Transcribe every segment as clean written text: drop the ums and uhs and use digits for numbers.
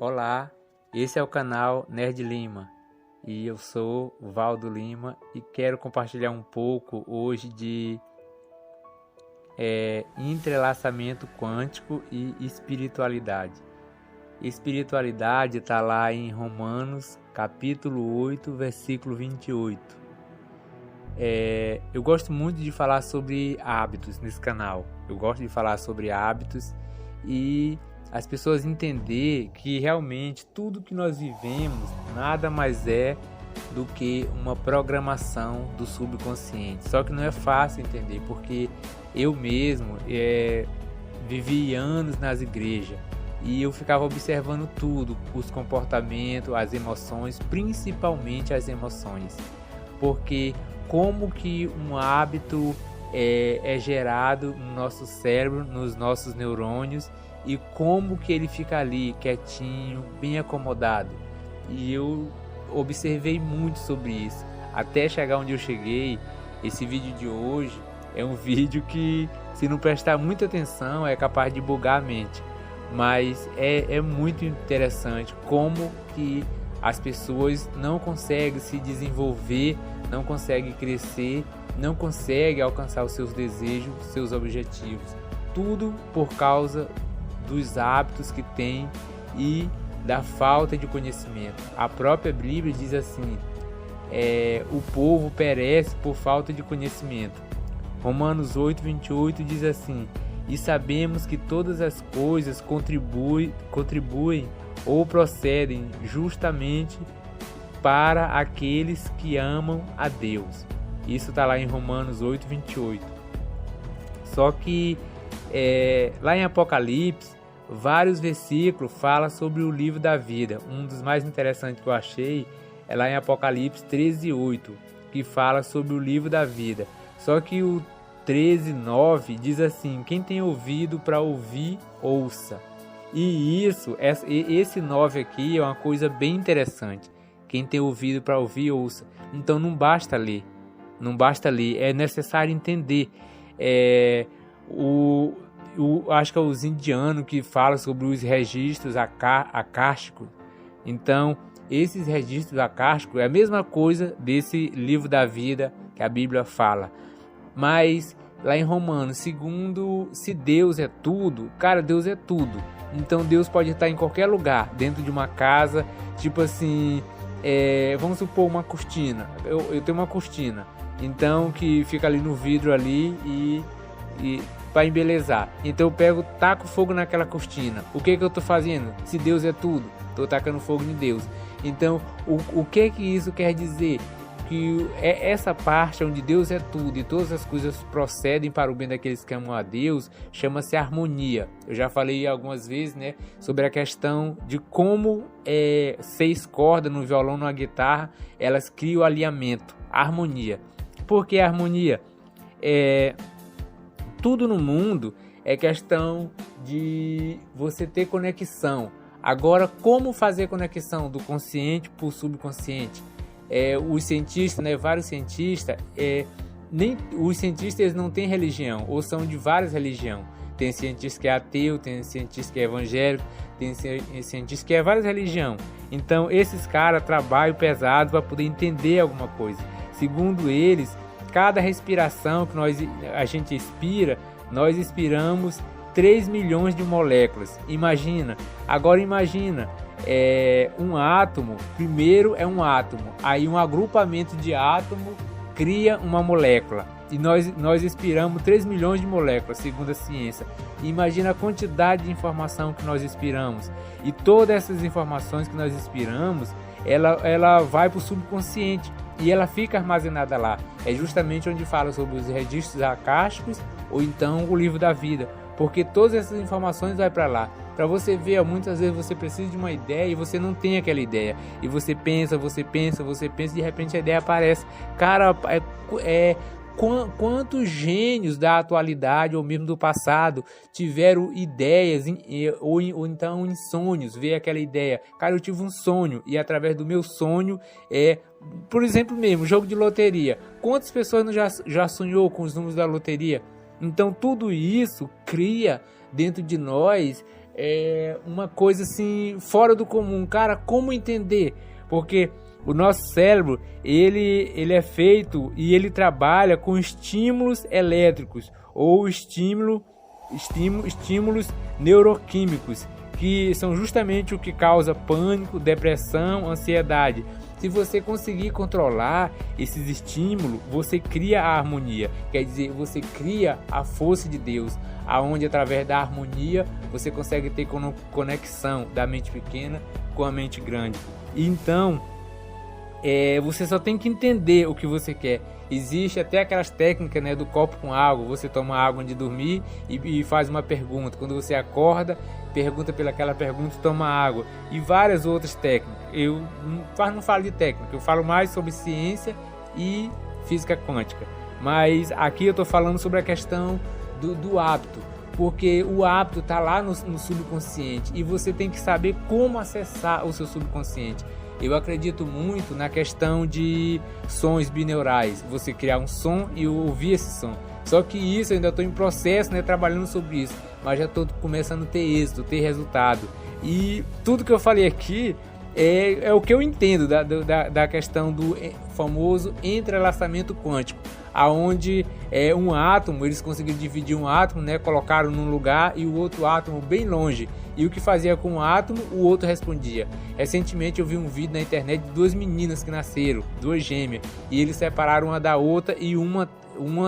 Olá, esse é o canal Nerd Lima e eu sou Valdo Lima e quero compartilhar um pouco hoje de entrelaçamento quântico e espiritualidade. Espiritualidade está lá em Romanos capítulo 8, versículo 28. Eu gosto muito de falar sobre hábitos nesse canal. Eu gosto de falar sobre hábitos e as pessoas entender que realmente tudo que nós vivemos nada mais é do que uma programação do subconsciente. Só que não é fácil entender, porque eu mesmo vivi anos nas igrejas e eu ficava observando tudo, os comportamentos, as emoções, principalmente as emoções. Porque como que um hábito é gerado no nosso cérebro, nos nossos neurônios, e como que ele fica ali, quietinho, bem acomodado. E eu observei muito sobre isso, até chegar onde eu cheguei. Esse vídeo de hoje é um vídeo que, se não prestar muita atenção, é capaz de bugar a mente. Mas é muito interessante como que as pessoas não conseguem se desenvolver, não conseguem crescer, não conseguem alcançar os seus desejos, seus objetivos. Tudo por causa dos hábitos que tem e da falta de conhecimento. A própria Bíblia diz assim: o povo perece por falta de conhecimento. Romanos 8, 28 diz assim: e sabemos que todas as coisas contribuem ou procedem justamente para aqueles que amam a Deus. Isso está lá em Romanos 8, 28. Só que lá em Apocalipse, vários versículos falam sobre o livro da vida. Um dos mais interessantes que eu achei é lá em Apocalipse 13, 8, que fala sobre o livro da vida. Só que o 13, 9 diz assim: quem tem ouvido para ouvir, ouça. E esse 9 aqui é uma coisa bem interessante. Quem tem ouvido para ouvir, ouça. Então não basta ler, é necessário entender. Acho que é os indianos que falam sobre os registros acásticos. Então, esses registros acásticos é a mesma coisa desse livro da vida que a Bíblia fala. Mas lá em Romanos, segundo, se Deus é tudo, cara, Deus é tudo. Então Deus pode estar em qualquer lugar, dentro de uma casa, tipo assim, vamos supor uma cortina. Eu tenho uma cortina, então, que fica ali no vidro ali e para embelezar. Então eu pego, taco fogo naquela cortina. O que eu estou fazendo? Se Deus é tudo, estou tacando fogo em Deus. Então, o que isso quer dizer? Que essa parte onde Deus é tudo e todas as coisas procedem para o bem daqueles que amam a Deus, chama-se harmonia. Eu já falei algumas vezes, sobre a questão de como 6 cordas no violão, numa guitarra, elas criam alinhamento, harmonia. Por que harmonia? Tudo no mundo é questão de você ter conexão. Agora, como fazer conexão do consciente para o subconsciente? Os cientistas, vários cientistas, os cientistas eles não têm religião, ou são de várias religiões. Tem cientista que é ateu, tem cientista que é evangélico, tem cientista que é várias religiões. Então, esses caras trabalham pesado para poder entender alguma coisa. Segundo eles, cada respiração que a gente expira, nós expiramos 3 milhões de moléculas. Agora imagina, um átomo, primeiro é um átomo, aí um agrupamento de átomos cria uma molécula. E nós expiramos 3 milhões de moléculas, segundo a ciência. Imagina a quantidade de informação que nós expiramos. E todas essas informações que nós expiramos, ela vai para o subconsciente e ela fica armazenada lá. É justamente onde fala sobre os registros acásticos ou então o livro da vida, porque todas essas informações vai para lá. Para você ver, muitas vezes você precisa de uma ideia e você não tem aquela ideia. E você pensa, e de repente a ideia aparece. Cara, quantos gênios da atualidade ou mesmo do passado tiveram ideias ou então em sonhos, ver aquela ideia. Cara, eu tive um sonho e através do meu sonho, por exemplo mesmo, jogo de loteria. Quantas pessoas já sonhou com os números da loteria? Então tudo isso cria dentro de nós uma coisa assim fora do comum. Cara, como entender? Porque o nosso cérebro, ele é feito e ele trabalha com estímulos elétricos ou estímulos neuroquímicos, que são justamente o que causa pânico, depressão, ansiedade. Se você conseguir controlar esses estímulos, você cria a harmonia. Quer dizer, você cria a força de Deus, aonde através da harmonia você consegue ter conexão da mente pequena com a mente grande. Então, você só tem que entender o que você quer. Existe até aquelas técnicas, né, do copo com água. Você toma água antes de dormir e faz uma pergunta. Quando você acorda, pergunta pelaquela pergunta, toma água. E várias outras técnicas. Eu não falo de técnica, eu falo mais sobre ciência e física quântica. Mas aqui eu estou falando sobre a questão do hábito. Porque o hábito está lá no subconsciente e você tem que saber como acessar o seu subconsciente. Eu acredito muito na questão de sons bineurais, você criar um som e ouvir esse som. Só que isso eu ainda estou em processo, né, trabalhando sobre isso, mas já estou começando a ter êxito, ter resultado. E tudo que eu falei aqui é o que eu entendo da questão do famoso entrelaçamento quântico, aonde um átomo, eles conseguiram dividir um átomo, né, colocaram num lugar e o outro átomo bem longe. E o que fazia com um átomo, o outro respondia. Recentemente eu vi um vídeo na internet de duas meninas que nasceram, duas gêmeas, e eles separaram uma da outra e uma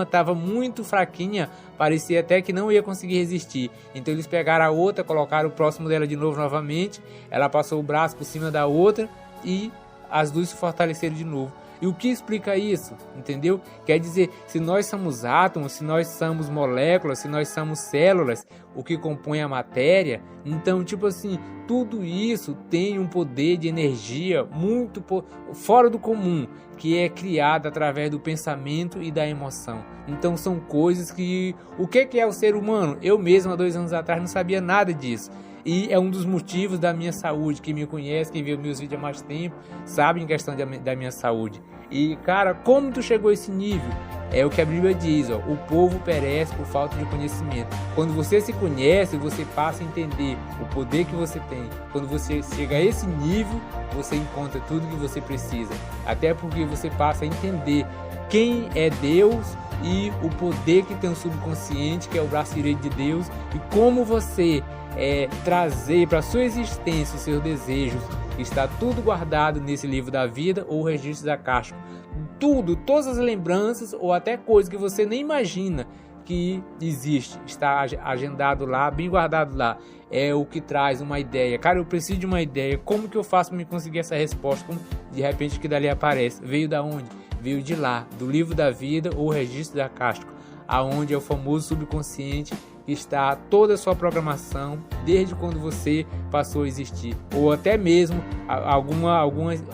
estava muito fraquinha, parecia até que não ia conseguir resistir. Então eles pegaram a outra, colocaram próximo dela de novo novamente, ela passou o braço por cima da outra e as duas se fortaleceram de novo. E o que explica isso? Entendeu? Quer dizer, se nós somos átomos, se nós somos moléculas, se nós somos células, o que compõe a matéria, então, tipo assim, tudo isso tem um poder de energia muito fora do comum, que é criado através do pensamento e da emoção. Então, são coisas que... O que é o ser humano? Eu mesmo, há 2 anos atrás, não sabia nada disso. E é um dos motivos da minha saúde. Quem me conhece, quem vê meus vídeos há mais tempo, sabe em questão da minha saúde. E, cara, como tu chegou a esse nível? É o que a Bíblia diz, ó, o povo perece por falta de conhecimento. Quando você se conhece, você passa a entender o poder que você tem. Quando você chega a esse nível, você encontra tudo que você precisa. Até porque você passa a entender quem é Deus e o poder que tem o subconsciente, que é o braço direito de Deus, e como você trazer para a sua existência os seus desejos. Está tudo guardado nesse livro da vida ou registro acástico. Tudo, todas as lembranças ou até coisas que você nem imagina que existe, está agendado lá, bem guardado lá. É o que traz uma ideia. Cara, eu preciso de uma ideia. Como que eu faço para me conseguir essa resposta? Como de repente que dali aparece? Veio da onde? Veio de lá, do livro da vida ou registro acástico, aonde é o famoso subconsciente, está toda a sua programação desde quando você passou a existir. Ou até mesmo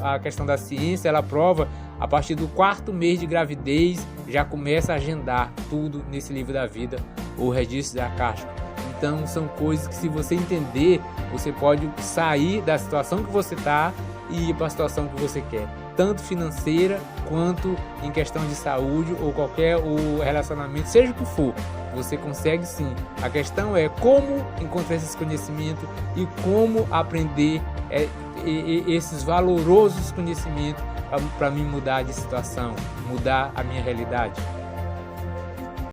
a questão da ciência, ela prova a partir do 4º mês de gravidez já começa a agendar tudo nesse livro da vida ou registro acástico. Então são coisas que, se você entender, você pode sair da situação que você está e ir para a situação que você quer, tanto financeira quanto em questão de saúde ou qualquer relacionamento, seja o que for. Você consegue sim. A questão é como encontrar esses conhecimentos e como aprender esses valorosos conhecimentos para me mudar de situação, mudar a minha realidade.